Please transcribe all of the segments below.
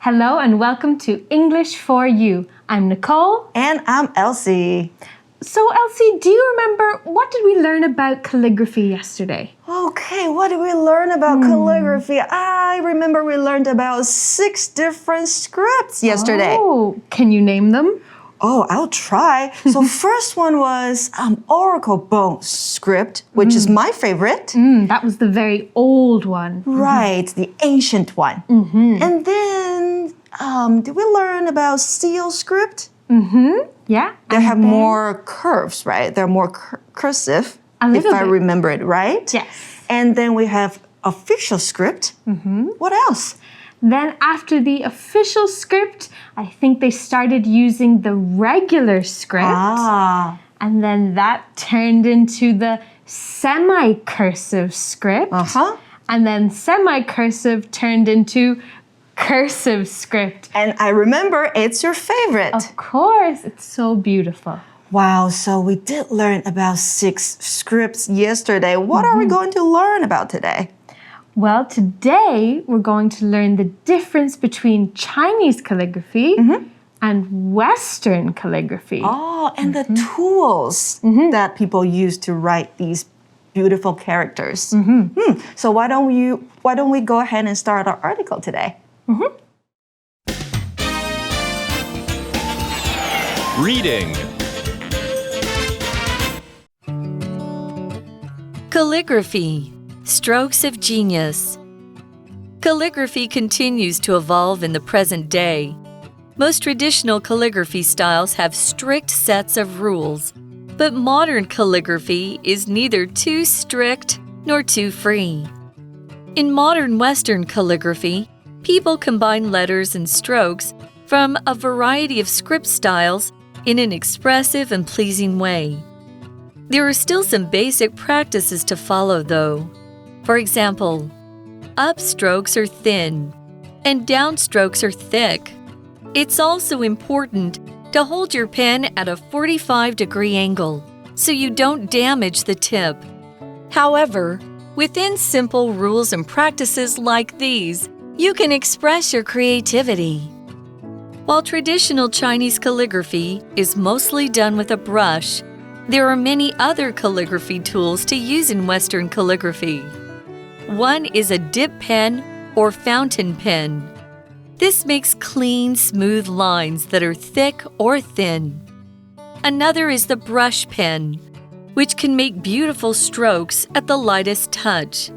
Hello and welcome to English for You. I'm Nicole. And I'm Elsie. So Elsie, do you remember what did we learn about calligraphy yesterday? Okay, what did we learn about calligraphy? I remember we learned about 6 different scripts yesterday. Oh, can you name them? Oh, I'll try. So first one was oracle bone script, which is my favorite. That was the very old one. Right, the ancient one. And then, did we learn about seal script? Yeah. They have more curves, right? They're more cursive, if I remember it right. Yes. And then we have official script. What else? Then after the official script, I think they started using the regular script. And then that turned into the semi-cursive script. And then semi-cursive turned into cursive script. And I remember it's your favorite. Of course, it's so beautiful. Wow, so we did learn about 6 scripts yesterday. What are we going to learn about today? Well, today we're going to learn the difference between Chinese calligraphy and Western calligraphy. Oh, and the tools that people use to write these beautiful characters. So why don't we go ahead and start our article today? Reading. Calligraphy, strokes of genius. Calligraphy continues to evolve in the present day. Most traditional calligraphy styles have strict sets of rules, but modern calligraphy is neither too strict nor too free. In modern Western calligraphy, people combine letters and strokes from a variety of script styles in an expressive and pleasing way. There are still some basic practices to follow, though. For example, upstrokes are thin and downstrokes are thick. It's also important to hold your pen at a 45-degree angle so you don't damage the tip. However, within simple rules and practices like these, you can express your creativity. While traditional Chinese calligraphy is mostly done with a brush, there are many other calligraphy tools to use in Western calligraphy. One is a dip pen or fountain pen. This makes clean, smooth lines that are thick or thin. Another is the brush pen, which can make beautiful strokes at the lightest touch.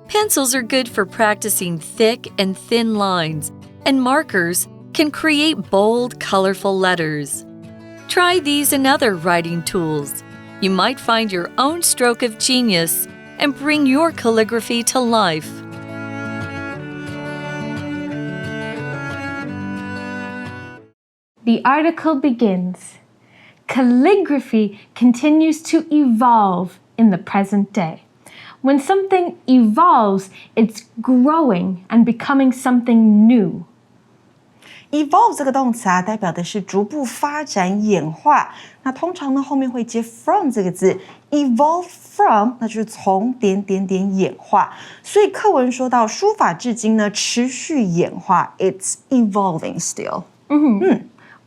Pencils are good for practicing thick and thin lines, and markers can create bold, colorful letters. Try these and other writing tools. You might find your own stroke of genius and bring your calligraphy to life. The article begins. Calligraphy continues to evolve in the present day. When something evolves, it's growing and becoming something new. Evolve 这个动词代表的是逐步发展演化，那通常呢后面会接 from 这个字 evolve from 那就是从点演化，所以课文说到书法至今呢持续演化 it's evolving still.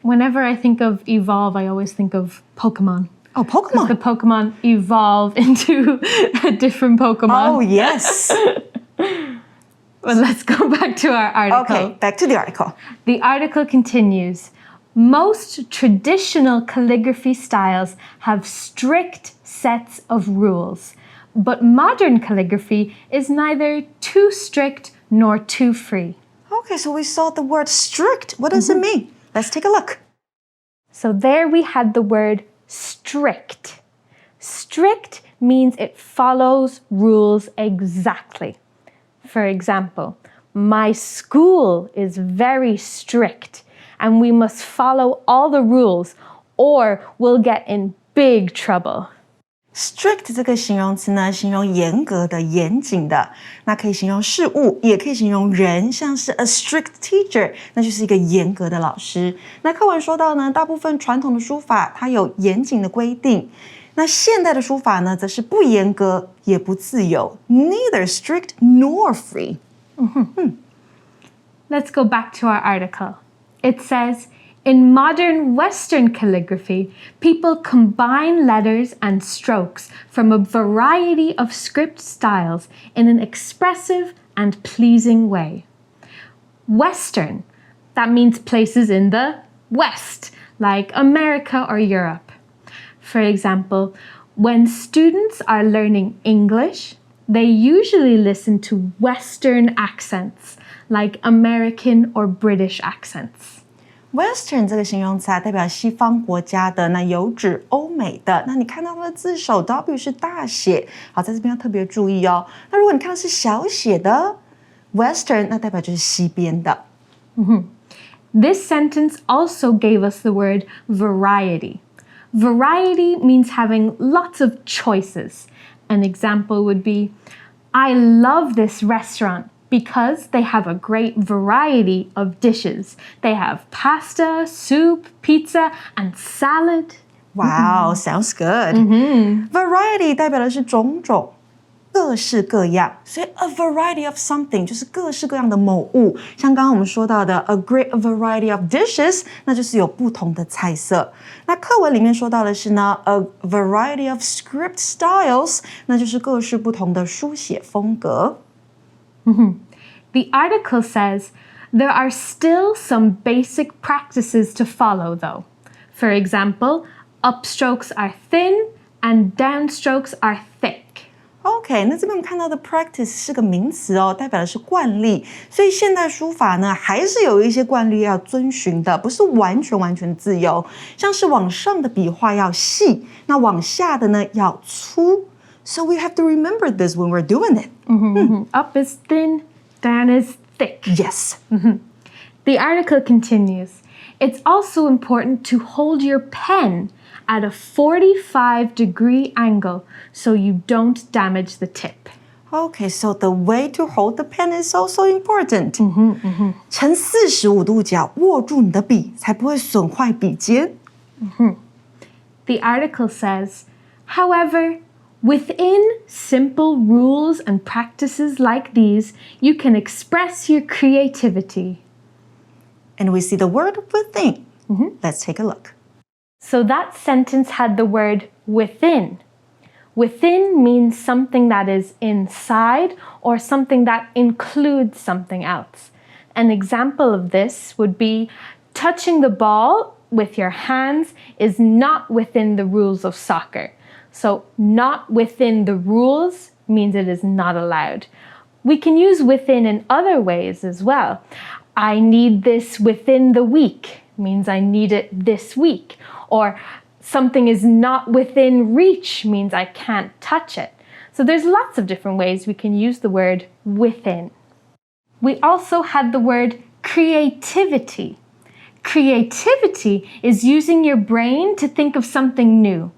Whenever I think of evolve, I always think of Pokemon. Oh, Pokemon. The Pokemon evolve into a different Pokemon. Oh, yes. But let's go back to our article. Okay, back to the article. The article continues. Most traditional calligraphy styles have strict sets of rules, but modern calligraphy is neither too strict nor too free. Okay, so we saw the word strict. What does it mean? Let's take a look. So there we had the word strict. Strict means it follows rules exactly. For example, my school is very strict and we must follow all the rules or we'll get in big trouble. Strict 这个形容词呢，形容严格的、严谨的，那可以形容事物，也可以形容人，像是 a strict teacher， 那就是一个严格的老师。那课文说到呢，大部分传统的书法它有严谨的规定，那现代的书法呢，则是不严格也不自由 ，neither strict nor free。Let's go back to our article. It says, in modern Western calligraphy, people combine letters and strokes from a variety of script styles in an expressive and pleasing way. Western, that means places in the West, like America or Europe. For example, when students are learning English, they usually listen to Western accents, like American or British accents. Western 这个形容词代表西方国家的，那有指欧美的。那你看到它的字首 W 是大写，好，在这边要特别注意哦。那如果你看到是小写的 Western， 那代表就是西边的。This sentence also gave us the word variety. Variety means having lots of choices. An example would be, I love this restaurant because they have a great variety of dishes. They have pasta, soup, pizza, and salad. Wow, sounds good. Variety 代表的是种种。各式各样，所以 a variety of something 就是各式各样的某物，像刚刚我们说到的 a great variety of dishes， 那就是有不同的菜色。那课文里面说到的是呢 a variety of script styles， 那就是各式不同的书写风格。The article says there are still some basic practices to follow though. For example, upstrokes are thin and downstrokes are thick. OK， 那这边我们看到的 practice 是个名词哦，代表的是惯例。所以现代书法呢，还是有一些惯例要遵循的，不是完全自由。像是往上的笔画要细，那往下的呢要粗。So we have to remember this when we're doing it. Up is thin, down is thick. Yes. The article continues. It's also important to hold your pen at a 45-degree angle so you don't damage the tip. Okay, so the way to hold the pen is also important. 呈45度角握住你的笔，才不会损坏笔尖。The article says, however, within simple rules and practices like these, you can express your creativity. And we see the word within. Let's take a look. So that sentence had the word within. Within means something that is inside or something that includes something else. An example of this would be touching the ball with your hands is not within the rules of soccer. So not within the rules means it is not allowed. We can use within in other ways as well. I need this within the week means I need it this week. Or something is not within reach means I can't touch it. So there's lots of different ways we can use the word within. We also had the word creativity. Creativity is using your brain to think of something new.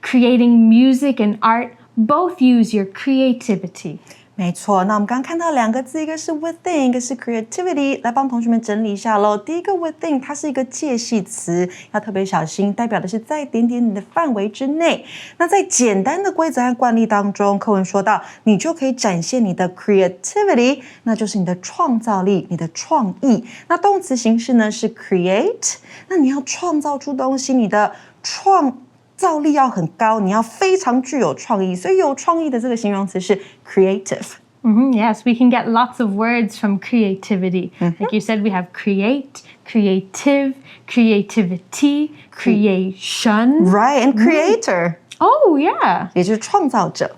Creating music and art both use your creativity. 没错，那我们刚刚看到两个字，一个是 within， 一个是 creativity， 来帮同学们整理一下咯。第一个 within， 它是一个介系词，要特别小心，代表的是在点点你的范围之内。那在简单的规则和惯例当中，课文说到，你就可以展现你的 creativity， 那就是你的创造力、你的创意。那动词形式呢是 create， 那你要创造出东西，你的创造力要很高，你要非常具有创意，所以有创意的这个形容词是 creative。Yes, we can get lots of words from creativity. Like you said, we have create, creative, creativity, creation. Right, and creator. Oh, yeah. 也就是创造者。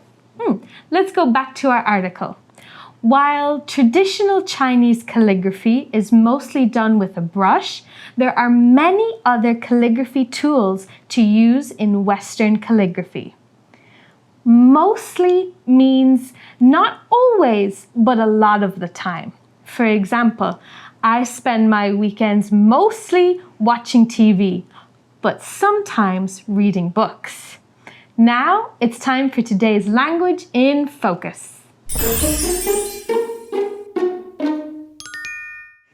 Let's go back to our article. While traditional Chinese calligraphy is mostly done with a brush, there are many other calligraphy tools to use in Western calligraphy. Mostly means not always, but a lot of the time. For example, I spend my weekends mostly watching TV, but sometimes reading books. Now it's time for today's language in focus.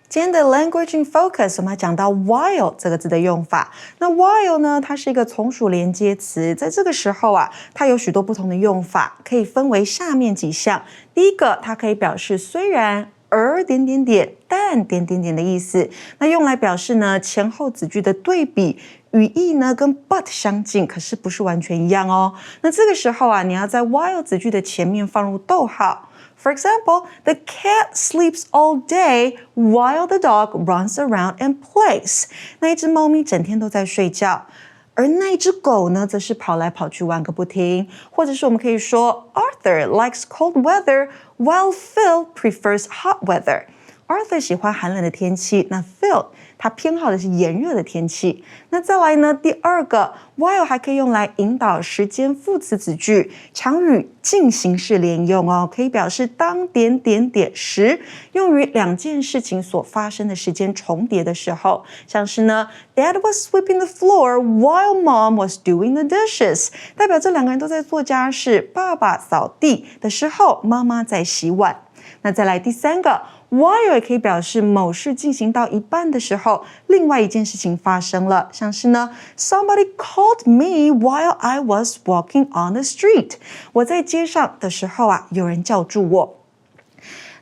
今天的 language in focus 我们要讲到 while 这个字的用法。那 while 呢，它是一个从属连接词，在这个时候啊，它有许多不同的用法，可以分为下面几项。第一个，它可以表示虽然而点点点但点点点的意思。那用来表示呢前后子句的对比，语义呢跟 but 相近，可是不是完全一样哦。那这个时候啊，你要在 while 子句的前面放入逗号。For example, the cat sleeps all day while the dog runs around and plays. 那一只猫咪整天都在睡觉。而那一只狗呢，则是跑来跑去玩个不停。或者是我们可以说 Arthur likes cold weather while Phil prefers hot weather. Arthur 喜欢寒冷的天气，那 Phil 他偏好的是炎热的天气。那再来呢，第二个 while 还可以用来引导时间副词子句，常与进行式连用哦，可以表示当点点点时，用于两件事情所发生的时间重叠的时候，像是呢 Dad was sweeping the floor while Mom was doing the dishes， 代表这两个人都在做家事，爸爸扫地的时候，妈妈在洗碗。那再来第三个while 也可以表示某事进行到一半的时候，另外一件事情发生了，像是呢 Somebody called me while I was walking on the street。 我在街上的时候啊，有人叫住我。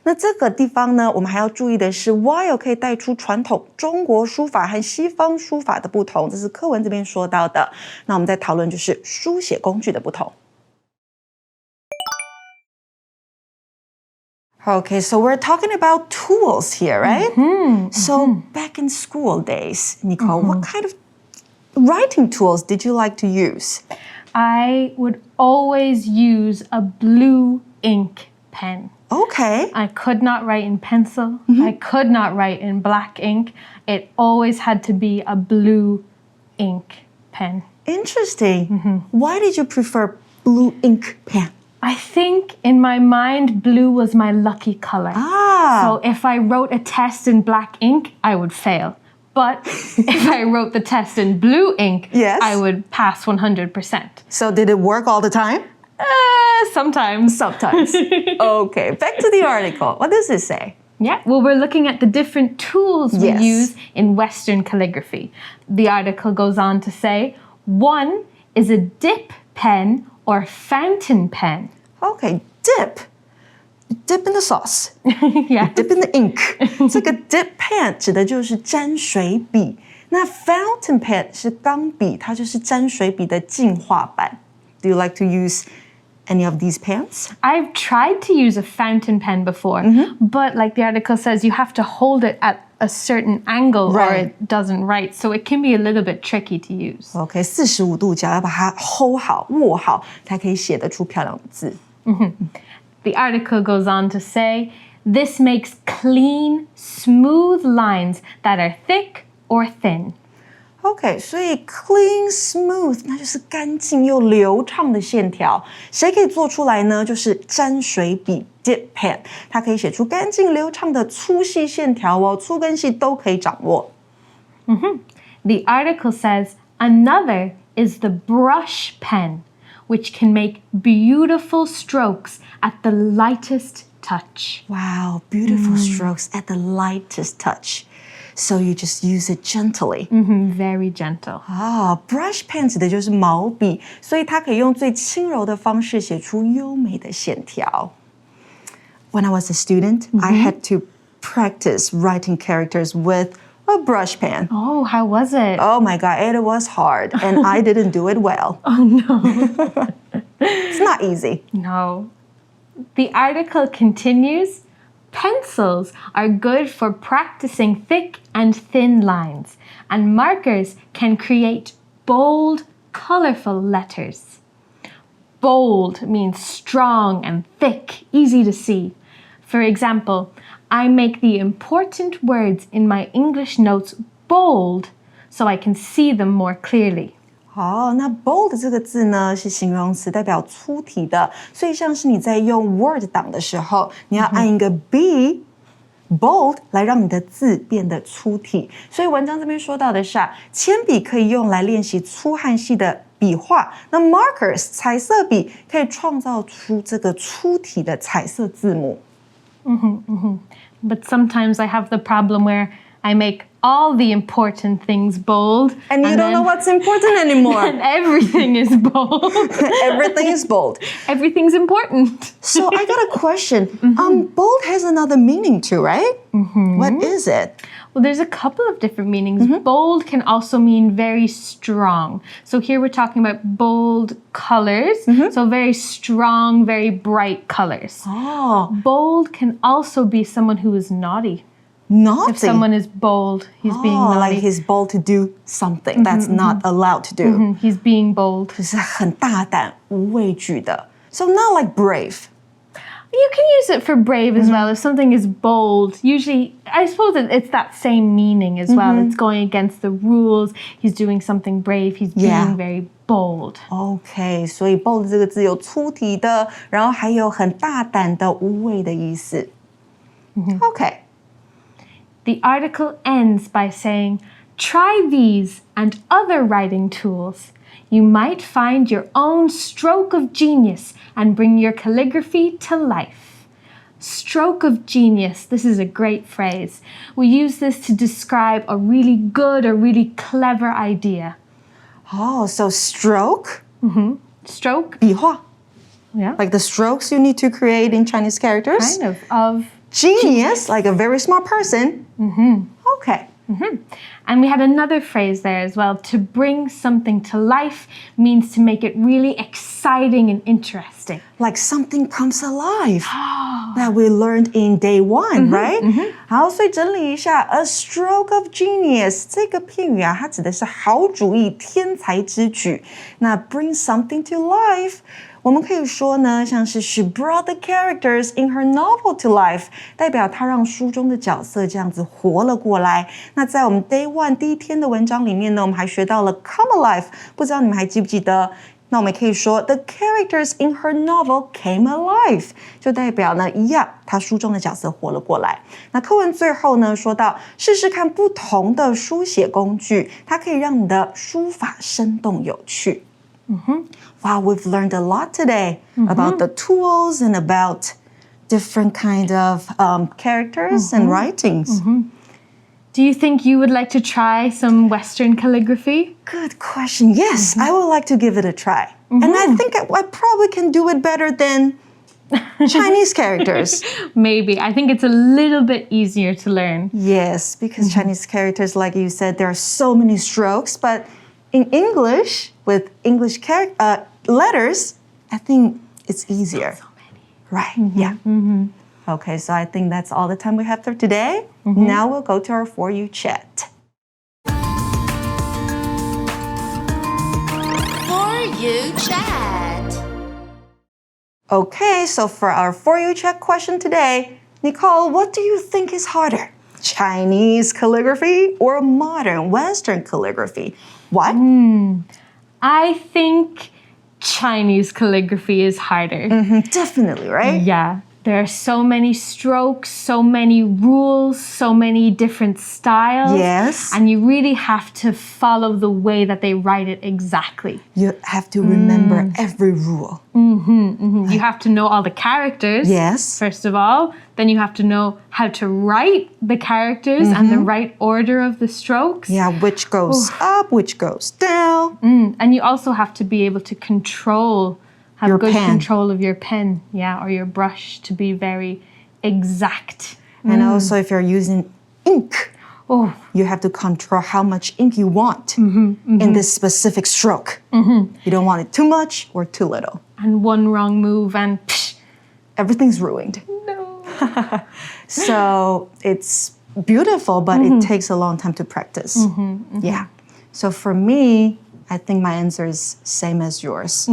那这个地方呢，我们还要注意的是 while 可以带出传统中国书法和西方书法的不同，这是课文这边说到的。那我们在讨论就是书写工具的不同。Okay, so we're talking about tools here, right? So back in school days, Nicole, what kind of writing tools did you like to use? I would always use a blue ink pen. Okay. I could not write in pencil. I could not write in black ink. It always had to be a blue ink pen. Interesting. Why did you prefer blue ink pen? I think in my mind, blue was my lucky color. So if I wrote a test in black ink, I would fail. But if I wrote the test in blue ink, Yes. I would pass 100%. So did it work all the time? Sometimes. Sometimes. Okay, back to the article. What does it say? Yeah, well, we're looking at the different tools we Yes. use in Western calligraphy. The article goes on to say, one is a dip pen or fountain pen. Okay, dip. Dip in the sauce. Yeah. Dip in the ink. 这个 dip pen 指的就是沾水笔。那 fountain pen 是钢笔，它就是沾水笔的进化版。Do you like to use any of these pens? I've tried to use a fountain pen before, but like the article says, you have to hold it at a certain angle or Right. it doesn't write. So it can be a little bit tricky to use. OK， 45度角要把它 hold 好、握好，才可以写得出漂亮的字。The article goes on to say, this makes clean, smooth lines that are thick or thin. OK， 所以 clean smooth 那就是干净又流畅的线条，谁可以做出来呢？就是沾水笔 dip pen， 它可以写出干净流畅的粗细线条哦，粗跟细都可以掌握。The article says, another is the brush pen, which can make beautiful strokes at the lightest touch. Wow, beautiful strokes at the lightest touch. So you just use it gently. Very gentle. Brush pen 指的就是毛笔，所以它可以用最轻柔的方式写出优美的线条。When I was a student, I had to practice writing characters with a brush pen. Oh, how was it? Oh my God, it was hard, and I didn't do it well. Oh, no. It's not easy. No. The article continues, pencils are good for practicing thick and thin lines, and markers can create bold, colorful letters. Bold means strong and thick, easy to see. For example, I make the important words in my English notes bold so I can see them more clearly. 那 bold 这个字呢是形容词，代表粗体的，所以像是你在用 Word 档的时候，你要按一个 B bold 来让你的字变得粗体。所以文章这边说到的是铅笔可以用来练习粗和细的笔画，那 markers 彩色笔可以创造出这个粗体的彩色字母。But sometimes I have the problem where I make all the important things bold. And you don't know what's important anymore. And everything is bold. Everything is bold. Everything's important. So I got a question. Bold has another meaning too, right? What is it? Well, there's a couple of different meanings. Bold can also mean very strong. So here we're talking about bold colors. So very strong, very bright colors. Oh, Bold can also be someone who is naughty. naughty. If someone is bold, he's being naughty. Like he's bold to do something that's not allowed to do. He's being bold. 就是很大胆、无畏惧的。So not like brave. You can use it for brave as well. If something is bold, usually, I suppose it's that same meaning as well. It's going against the rules. He's doing something brave. He's being very bold. OK， 所以 bold 这个字有粗体的，然后还有很大胆的、无畏的意思。OK。 The article ends by saying, try these and other writing tools. You might find your own stroke of genius and bring your calligraphy to life. Stroke of genius, this is a great phrase. We use this to describe a really good or really clever idea. Oh, so stroke? Stroke? 笔画 Yeah. Like the strokes you need to create in Chinese characters? Kind of. Genius, like a very smart person. Okay. And we had another phrase there as well. To bring something to life means to make it really exciting and interesting. Like something comes alive that we learned in day one, right? 好，所以整理一下 ，a stroke of genius 这个片语啊，它指的是好主意、天才之举。那 bring something to life。我们可以说呢，像是 she brought the characters in her novel to life， 代表她让书中的角色这样子活了过来。那在我们 day one 第一天的文章里面呢，我们还学到了 come alive， 不知道你们还记不记得？那我们可以说 the characters in her novel came alive， 就代表呢一样，她书中的角色活了过来。那课文最后呢说到，试试看不同的书写工具，它可以让你的书法生动有趣。Wow, we've learned a lot today about the tools and about different kind of characters and writings. Do you think you would like to try some Western calligraphy? Good question. Yes, I would like to give it a try. And I think I probably can do it better than Chinese characters. Maybe. I think it's a little bit easier to learn. Yes, because Chinese characters, like you said, there are so many strokes. But in English, with English letters, I think it's easier. So many. Right, yeah. Okay, so I think that's all the time we have for today. Now we'll go to our For You chat. For You chat. Okay, so for our For You chat question today, Nicole, what do you think is harder? Chinese calligraphy or modern Western calligraphy? Why? I think Chinese calligraphy is harder. Definitely, right? Yeah. There are so many strokes, so many rules, so many different styles. Yes. And you really have to follow the way that they write it exactly. You have to remember every rule. You have to know all the characters. Yes. First of all. Then you have to know how to write the characters and the right order of the strokes. Yeah, which goes up, which goes down. And you also have to be able to have Your good pen. control of your pen, or your brush to be very exact. And also if you're using ink, you have to control how much ink you want in this specific stroke. You don't want it too much or too little. And one wrong move and Everything's ruined. no. So it's beautiful, but it takes a long time to practice. Yeah. So for me, I think my answer is same as yours.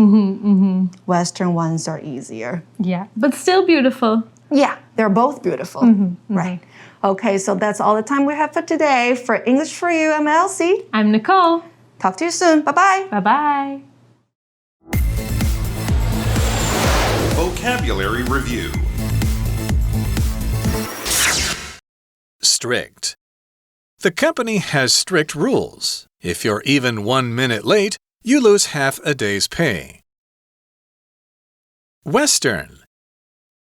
Western ones are easier. Yeah, but still beautiful. Yeah, they're both beautiful. Right. Okay, so that's all the time we have for today. For English for You, I'm Elsie. I'm Nicole. Talk to you soon. Bye-bye. Bye-bye. Vocabulary Review. Strict. The company has strict rules. If you're even 1 minute late, you lose half a day's pay. Western.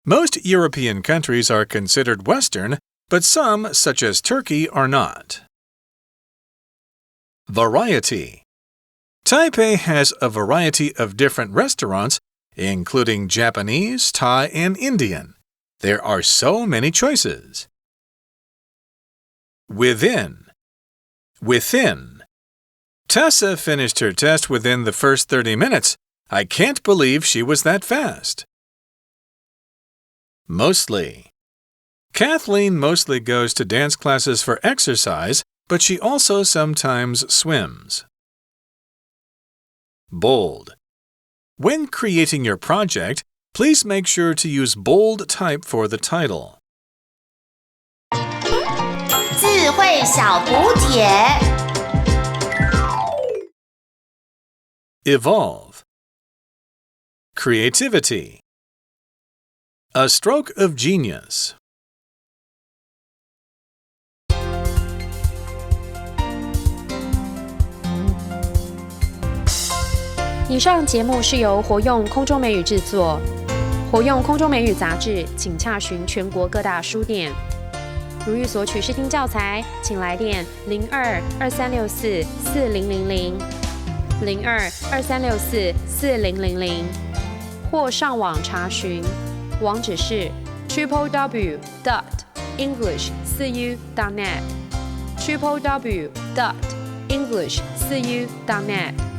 Most European countries are considered Western but some, such as turkey, are not. Variety. Taipei has a variety of different restaurants, including Japanese, Thai, and Indian. There are so many choices. Within. Within. Tessa finished her test within the first 30 minutes. I can't believe she was that fast. Mostly. Kathleen mostly goes to dance classes for exercise, but she also sometimes swims. Bold. When creating your project, please make sure to use bold type for the title. 智慧小补帖 Evolve. Creativity. A stroke of genius. 以上节目是由活用空中美语制作，活用空中美语杂志，请洽询全国各大书店。如欲索取试听教材，请来电02-2364-4000 02-2364-4000，或上网查询，网址是 www.english4u.net www.english4u.net